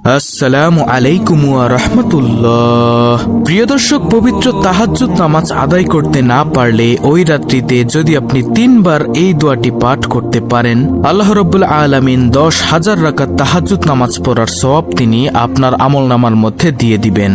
আসসালামু আলাইকুম ওয়া রাহমাতুল্লাহ। প্রিয় দর্শক, পবিত্র তাহাজ্জুদ নামাজ আদায় করতে না পারলে ওই রাত্রিতে যদি আপনি 3 বার এই দোয়াটি পাঠ করতে পারেন, আল্লাহ রাব্বুল আলামিন 10,000 রাকাত তাহাজ্জুদ নামাজ পড়ার সওয়াব তিনি আপনার আমলনামার মধ্যে দিয়ে দিবেন।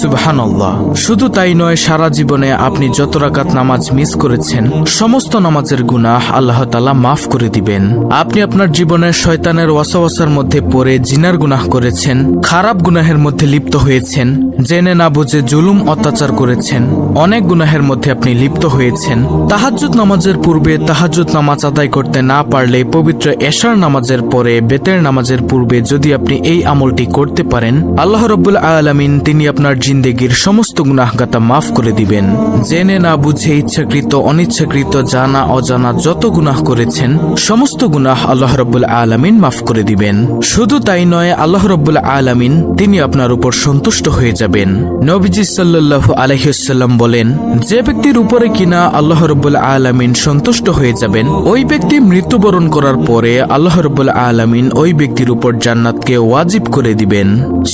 সুবহানাল্লাহ। শুধু তাই নয়, সারা জীবনে আপনি যত রাকাত নামাজ মিস করেছেন সমস্ত নামাজের গুনাহ আল্লাহ তাআলা মাফ করে দিবেন। আপনি আপনার জীবনে শয়তানের ওয়াসওয়াসার মধ্যে পড়ে জিনার গুনাহ করেছেন, খারাপ গুনাহের মধ্যে লিপ্ত হয়েছেন, জেনে না বুঝে জুলুম অত্যাচার করেছেন, অনেক গুনাহের মধ্যে আপনি লিপ্ত হয়েছেন। তাহাজ্জুদ নামাজের পূর্বে তাহাজ্জুদ নামাজ আদায় করতে না পারলে পবিত্র এশার নামাজের পরে বেতের নামাজের পূর্বে যদি আপনি এই আমলটি করতে পারেন, আল্লাহ রাব্বুল আলামিন তিনি আপনার জিন্দেগির সমস্ত গুনাহগাতা মাফ করে দিবেন। জেনে না বুঝে ইচ্ছাকৃত অনিচ্ছাকৃত জানা অজানা যত গুনাহ করেছেন সমস্ত গুনাহ আল্লাহ রাব্বুল আলামিন মাফ করে দিবেন। শুধু তাই নয়, আল্লাহ রাব্বুল আলামিন তিনি আপনার উপর সন্তুষ্ট হয়ে যাবেন। নবীজি সাল্লাল্লাহু আলাইহি ওয়াসাল্লাম বলেন, যে ব্যক্তির উপরে কিনা আল্লাহ রাব্বুল আলামিন সন্তুষ্ট হয়ে যাবেন, ওই ব্যক্তি মৃত্যুবরণ করার পরে আল্লাহ রাব্বুল আলামিন ওই ব্যক্তির উপর জান্নাতকে ওয়াজিব করে দিবেন।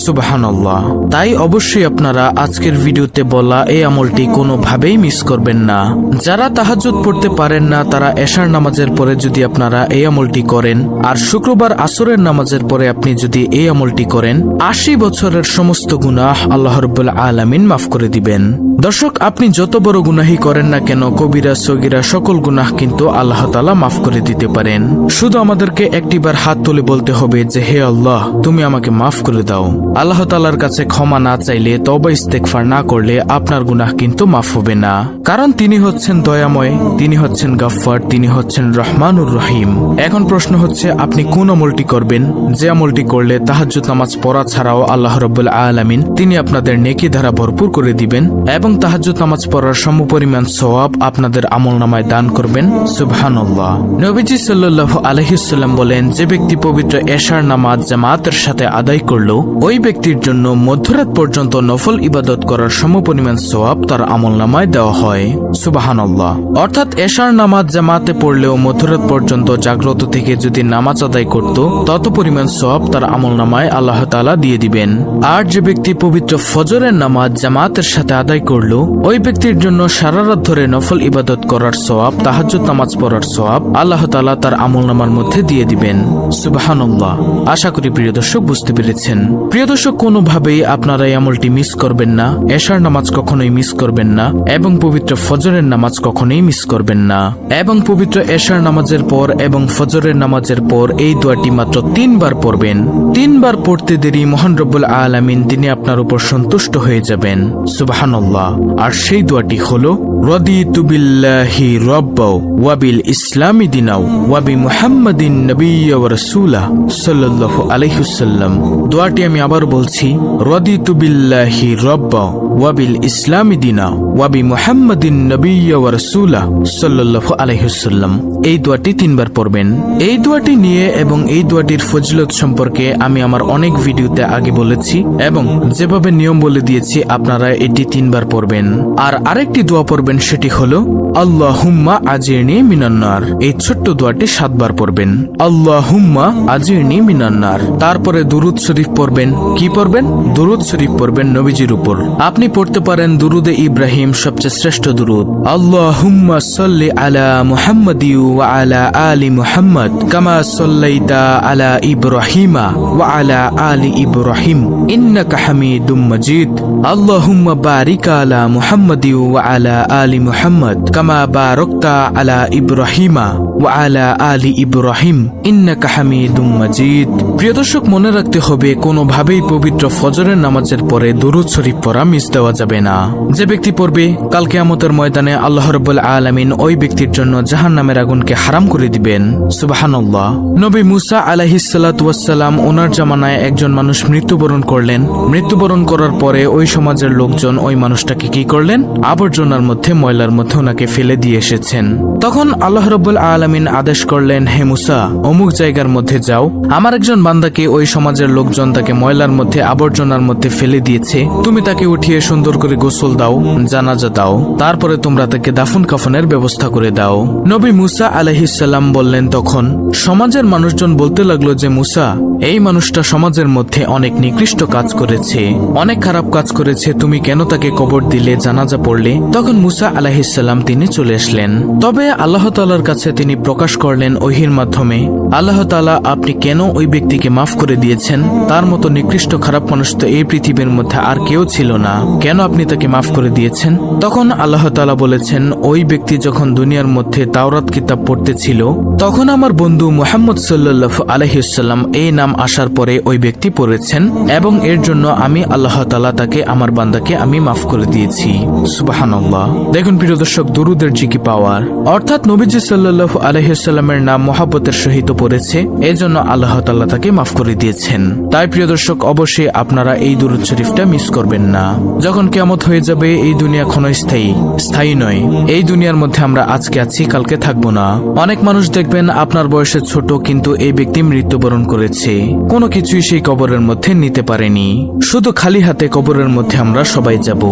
সুবহানাল্লাহ। তাই অবশ্যই আপনারা আজকের ভিডিওতে বলা এই আমলটি কোনোভাবেই মিস করবেন না। যারা তাহাজ্জুদ পড়তে পারেন না তারা এশার নামাজের পরে যদি আপনারা এই আমলটি করেন, আর শুক্রবার আসরের নামাজের পরে আপনি যদি এই আমলটি করেন, 80 বছরের সমস্ত গুনাহ আল্লাহ রাব্বুল আলামিন মাফ করে দিবেন। দর্শক, আপনি যত বড় গুনাহই করেন না কেন, কবিরা সগীরা সকল গুনাহ কিন্তু আল্লাহ তাআলা মাফ করে দিতে পারেন। শুধু আমাদেরকে একটিবার হাত তুলে বলতে হবে যে, হে আল্লাহ, তুমি আমাকে মাফ করে দাও। আল্লাহ তাআলার কাছে ক্ষমা না চাইলে, তওবা ইস্তেগফার না করলে আপনার গুনাহ কিন্তু মাফ হবে না। কারণ তিনি হচ্ছেন দয়াময়, তিনি হচ্ছেন গাফফার, তিনি হচ্ছেন রহমানুর রহিম। এখন প্রশ্ন হচ্ছে, আপনি কোন আমলটি করবেন? যে আমলটি করলে তাহাজ্জুদ নামাজ পড়া ছাড়াও আল্লাহ রাব্বুল আলামিন তিনি আপনাদের নেকি দ্বারা ভরপুর করে দিবেন এবং তাহাজ্জুদ নামাজ পড়ার সমপরিমাণ সওয়াব আপনাদের আমলনামায় দান করবেন। সুবহানাল্লাহ। নবীজি সাল্লাল্লাহু আলাইহি ওয়াসাল্লাম বলেন, যে ব্যক্তি পবিত্র এশার নামাজ জামাতের সাথে আদায় করল, ওই ব্যক্তির জন্য মধ্যরাত পর্যন্ত নফল ইবাদত করার সমপরিমাণ সওয়াব তার আমলনামায় দেওয়া হয়। সুবহানাল্লাহ। অর্থাৎ এশার নামাজ জামাতে পড়লেও মধ্যরাত পর্যন্ত জাগ্রত থেকে যদি নামাজ আদায় করত, তত পরিমাণ সওয়াব তার আমলনামায় আল্লাহ তাআলা দিয়ে দিবেন। আর যে ব্যক্তি পবিত্র ফজরের নামাজ জামাতের সাথে আদায় করলো, ওই ব্যক্তির জন্য সারা রাত ধরে নফল ইবাদত করার সওয়াব, তাহাজ্জুদ নামাজ পড়ার সওয়াব আল্লাহ তাআলা তার আমলনামার মধ্যে দিয়ে দিবেন। সুবহানাল্লাহ। আশা করি প্রিয় দর্শক বুঝতে পেরেছেন। প্রিয় দর্শক, কোনোভাবেই আপনারা এই আমলটি মিস করবেন না। এশার নামাজ কখনোই মিস করবেন না এবং পবিত্র ফজরের নামাজ কখনোই মিস করবেন না। এবং পবিত্র এশার নামাজের পর এবং ফজরের নামাজের পর এই দোয়াটি মাত্র 3 বার পড়বেন। 3 বার পড়তে দেরি মহান রব্বুল আলামিন তিনি আপনার উপর সন্তুষ্ট হয়ে যাবেন। সুবহানাল্লাহ। আর সেই দোয়াটি হলো, রাদিতু বিল্লাহি রাব্বাও ওয়া বিল ইসলামি দিনাও ওয়া বি মুহাম্মাদিন নাবিয়্যা ওয়া রাসূলা সাল্লাল্লাহু আলাইহি ওয়াসাল্লাম। দোয়াটি আমি আবার বলছি, রাদিতু বিল্লাহি রাব্বাও ওয়া বিল ইসলামি দিনাও ওয়া বি মুহাম্মাদিন নাবিয়্যা ওয়া রাসূলা সাল্লাল্লাহু আলাইহি ওয়াসাল্লাম। এই দোয়াটি 3 বার পড়বেন। এই দোয়াটি নিয়ে এবং এই দোয়াটির ফজিলত সম্পর্কে আমি আমার অনেক ভিডিওতে আগে বলেছি এবং যেভাবে নিয়ম বলে দিয়েছি আপনারা এটি 3 বার পড়বেন। আর আরেকটি দোয়া পড়বেন, সেটি হলো আল্লাহুম্মা আজিরনি মিনান্নার। এই ছোট্ট দোয়াটি 7 বার পড়বেন। আল্লাহুম্মা আজিরনি মিনান্নার। তারপরে দুরুদ শরীফ পড়বেন। কি পড়বেন? দুরুদ শরীফ পড়বেন নবীজির উপর। আপনি পড়তে পারেন দুরুদে ইব্রাহিম, সবচেয়ে শ্রেষ্ঠ দুরুদ। আল্লাহুম্মা সাল্লি আলা মুহাম্মাদি ওয়া আলা আলি মুহাম্মাদ কামা সাল্লাইতা আলা ইব্রাহিমা ওয়া আলা আলি ইব্রাহিম ইন্নাকা হামিদুম মাজিদ। আল্লাহুম্মা বারিক আলা মুহাম্মাদি ওয়া আলা আলি মুহাম্মাদ কামা বারাকতা আলা ইব্রাহিমা ওয়া আলা আলি ইব্রাহিম ইন্নাকা হামিদুম মাজিদ। প্রিয় দর্শক, মনে রাখতে হবে, কোনোভাবেই পবিত্র ফজরের নামাজের পরে দুরুদ শরীফ পড়া মিস দেওয়া যাবে না। যে ব্যক্তি পড়বে, কাল কিয়ামতের ময়দানে আল্লাহ রাব্বুল আলামিন ওই ব্যক্তির জন্য জাহান্নামের আগুনকে হারাম করে দিবেন। সুবহানাল্লাহ। নবী মুসা আলাইহিস সালাতু ওয়াস সালাম ওনার জামানায় একজন মানুষ মৃত্যুবরণ করলেন। মৃত্যুবরণ করার পরে ওই সমাজের লোকজন ওই মানুষটাকে কি করলেন? আবর্জনার মধ্যে, ময়লার মধ্যে ওনাকে ফেলে দিয়ে এসেছেন। তখন আল্লাহ রাব্বুল আলামিন আদেশ করলেন, হে মুসা, অমুক জায়গার মধ্যে যাও, আমার একজন বান্দাকে ওই সমাজের লোকজন তাকে ময়লার মধ্যে, আবর্জনার মধ্যে ফেলে দিয়েছে, তুমি তাকে উঠিয়ে সুন্দর করে গোসল দাও, জানাজা দাও, তারপরে তোমরা তাকে দাফন কাফনের ব্যবস্থা করে দাও। নবী মুসা আলাইহিস সালাম বললেন, তখন সমাজের মানুষজন বলতে লাগলো যে, মুসা, এই মানুষটা সমাজের সমাজের মধ্যে অনেক নিকৃষ্ট কাজ করেছে, অনেক খারাপ কাজ করেছে, তুমি কেন তাকে কবর দিলে, জানাজা পড়লে? তখন মুসা আলাইহিসসালাম তিনি চলে আসলেন। তবে আল্লাহ তাআলার কাছে তিনি প্রকাশ করলেন ওহীর মাধ্যমে, আল্লাহ তাআলা আপনি কেন ওই ব্যক্তিকে মাফ করে দিয়েছেন? তার মতো নিকৃষ্ট খারাপ মানুষ তো এই পৃথিবীর মধ্যে আর কেউ ছিল না, কেন আপনি তাকে মাফ করে দিয়েছেন? তখন আল্লাহ তাআলা বলেছেন, ওই ব্যক্তি যখন দুনিয়ার মধ্যে তাওরাত কিতাব পড়তেছিল তখন আমার বন্ধু মুহাম্মদ সাল্লাল্লাহু আলাইহি ওয়াসাল্লাম এই নাম আসার পরে ওই ব্যক্তি পড়েছেন এবং এর জন্য আমি আল্লাহ তাআলা তাকে, আমার বান্দাকে আমি মাফ করে দিয়েছি। সুবহানাল্লাহ। দেখুন প্রিয় দর্শক, দুরুদের যে কি পাওয়ার, অর্থাৎ নবীজি সাল্লাল্লাহু আলাইহি ওয়াসাল্লামের নাম মহব্বতের সহিত পড়েছে, এজন্য আল্লাহ তাআলা তাকে মাফ করে দিয়েছেন। তাই প্রিয় দর্শক, অবশ্যই আপনারা এই দুরুদ শরীফটা মিস করবেন না। যখন কিয়ামত হয়ে যাবে, এই দুনিয়া ক্ষণস্থায়ী, স্থায়ী নয়। এই দুনিয়ার মধ্যে আমরা আজকে আছি, কালকে থাকবো না। অনেক মানুষ দেখবেন আপনার বয়সে ছোট, কিন্তু এই ব্যক্তি মৃত্যুবরণ করেছে, কোনো কিছুই সেই কবরের মধ্যে নিতে পারেনি। শুধু খালি হাতে কবরের মধ্যে আমরা সবাই যাব।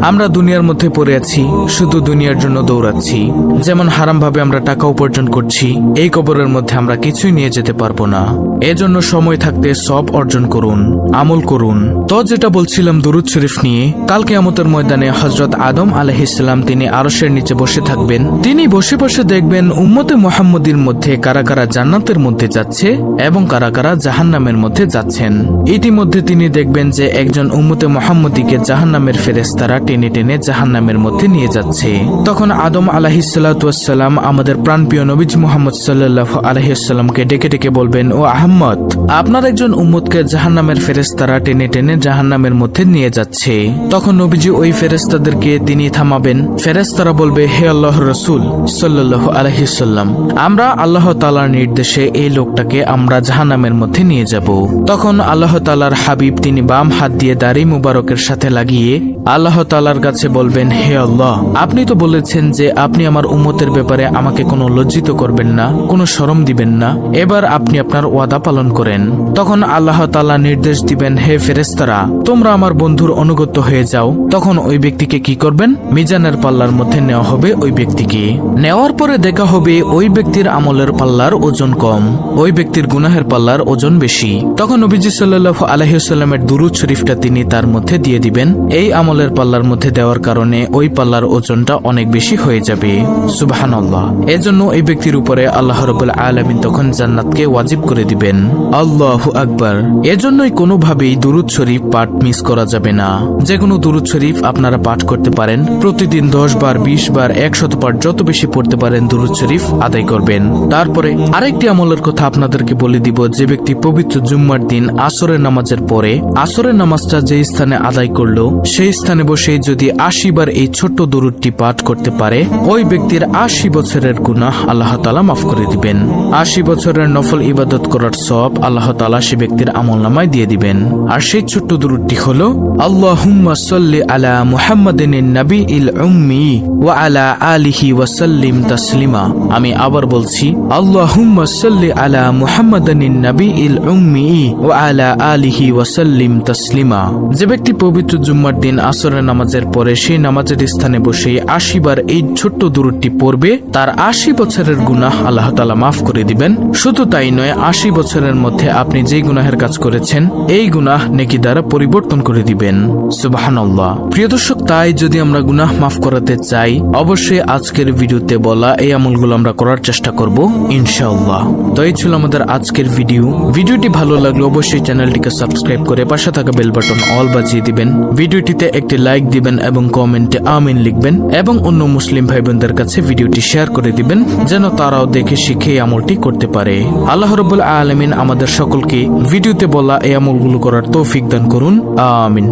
আমরা দুনিয়ার মধ্যে পড়ে আছি, শুধু দুনিয়ার জন্য দৌড়াচ্ছি। যেমন হারাম ভাবে আমরা টাকা উপার্জন করছি, এই কবরের মধ্যে আমরা কিছুই নিয়ে যেতে পারবো না। এজন্য সময় থাকতে সব অর্জন করুন, আমল করুন। তো যেটা বলছিলাম দুরুদ শরীফ নিয়ে, কাল কিয়ামতের ময়দানে হযরত আদম আলাইহিস সালাম তিনি আরশের নিচে বসে থাকবেন। তিনি বসে বসে দেখবেন উম্মতে মুহাম্মদীর মধ্যে কারা কারা জান্নাতের মধ্যে যাচ্ছে এবং কারা কারা জাহান্নামের মধ্যে যাচ্ছেন। ইতিমধ্যে তিনি দেখবেন যে একজন উম্মতে মুহাম্মদীকে জাহান্নামের ফেরেশতারা টেনে টেনে জাহান্নামের মধ্যে নিয়ে যাচ্ছে। তখন আদম আলাইহিস সালাতু ওয়াস সালাম আমাদের প্রাণপ্রিয় নবীজি মুহাম্মদ সাল্লাল্লাহু আলাইহি ওয়াসাল্লামকে ডেকে ডেকে বলবেন, ও আহমদ, আপনার একজন উম্মতকে জাহান্নামের ফেরেশতারা টেনে টেনে জাহান্নামের মধ্যে নিয়ে যাচ্ছে। তখন নবীজি ওই ফেরেশতাদেরকে তিনি থামাবেন। ফেরেশতারা বলবে, হে আল্লাহর রাসূল সাল্লাল্লাহু আলাইহি ওয়াসাল্লাম, আমরা আল্লাহ তাআলার নির্দেশে এই লোকটাকে আমরা জাহান্নামের মধ্যে নিয়ে যাব। তখন আল্লাহ তাআলার হাবিব তিনি বাম হাত দিয়ে দাড়ি মুবারকের সাথে লাগিয়ে আল্লাহ তাআলার কাছে বলবেন, হে আল্লাহ, আপনি তো বলেছেন যে আপনি আমার উম্মতের ব্যাপারে আমাকে কোনো লজ্জিত করবেন না, কোনো শরম দিবেন না। এবার আপনি আপনার ওয়াদা পালন করেন। তখন আল্লাহ তাআলা নির্দেশ দিবেন, হে ফেরেশতারা, তোমরা আমার বন্ধুর অনুগত হয়ে যাও। তখন ওই ব্যক্তিকে কি করবেন? মিজানের পাল্লার মধ্যে নেওয়া হবে। ওই ব্যক্তিকে নেওয়ার পরে দেখা হবে ওই ব্যক্তির আমলের পাল্লার ওজন কম, ওই ব্যক্তির গুনাহের পাল্লার ওজন বেশি। তখন নবীজি সাল্লাল্লাহু আলাইহি ওয়াসাল্লামের দুরূদ শরীফটা তিনি তার মধ্যে দিয়ে দিবেন। এই আমলের পাল্লার মধ্যে দেওয়ার কারণে ওই পাল্লার ওজনটা অনেক বেশি হয়ে যাবে। সুবহানাল্লাহ। এজন্য এই ব্যক্তির উপরে আল্লাহ রাব্বুল আলামিন তখন জান্নাতকে ওয়াজিব করে দিবেন। আল্লাহু আকবার। এজন্যই কোনোভাবেই দুরূদ শরীফ পাঠ মিস করা যাবে না। যে কোনো দুরূদ শরীফ আপনারা পাঠ করতে পারেন। প্রতিদিন 10 বার, 20 বার, 100 বার, যত বেশি পড়তে পারেন দুরূদ শরীফ আদায় করবেন। তারপরে আরেকটি আমলের কথা আপনাদেরকে বলে দিব। যে ব্যক্তি পবিত্র জুম্মার দিন আসরের নামাজের পরে আসরের নামাজটা যে স্থানে আদায় করলো, সেই স্থানে বসে যদি 80 বার এই ছোট্ট দুরূদটি পাঠ করতে পারে, ওই ব্যক্তির 80 বছরের গুনাহ আল্লাহ তাআলা মাফ করে দিবেন। 80 বছরের নফল ইবাদত করার সওয়াব আল্লাহ তাআলা সেই ব্যক্তির আমলনামায় দিয়ে দিবেন। আর সেই ছোট্ট দুরূদটি হলো, আল্লাহুম্মা সাল্লি আলা মুহাম্মাদিন নাবিয়িল উম্মি ওয়া আলা আলিহি ওয়া সাল্লিম তাসলিমা। আমি আবার বলছি, আল্লাহুম্মা সাল্লি আলা মুহাম্মাদিন নাবিয়িল উম্মি ওয়া আলা আলিহি ওয়া সাল্লিম তাসলিমা। যে ব্যক্তি পবিত্র জুম্মার দিন আসরের নামাজের পরে সেই নামাজের স্থানে বসে 80 বার এই ছোট্ট দুরূদটি পড়বে, তার 80 বছরের গুনাহ আল্লাহ তাআলা মাফ করে দিবেন। শুধু তাই নয়, 80 বছরের মধ্যে আপনি যে গুনাহের কাজ করেছেন এই গুনাহ নেকি দ্বারা পরিবর্তন করে দিবেন। সুবহানাল্লাহ। প্রিয় দর্শক, তাই যদি আমরা গুনাহ মাফ করাতে চাই, অবশ্যই আজকের ভিডিওতে বলা এই আমলগুলো আমরা করার চেষ্টা করব ইনশাআল্লাহ। তো এই ছিল আমাদের আজকের ভিডিও। ভিডিওটি ভালো লাগলে অবশ্যই চ্যানেলটিকে সাবস্ক্রাইব করে পাশে থাকা বেল বাটন অল বাজিয়ে দিবেন। ভিডিওটিতে একটি লাইক দিবেন এবং কমেন্টে আমিন লিখবেন এবং অন্য মুসলিম ভাই বোনদের কাছে ভিডিওটি শেয়ার করে দিবেন, যেন তারাও দেখে শিখে এই আমলটি করতে পারে। আল্লাহ রাব্বুল আলামিন আমাদের সকলকে ভিডিওতে বলা এই আমলগুলো করার তৌফিক দান করুন। আমিন।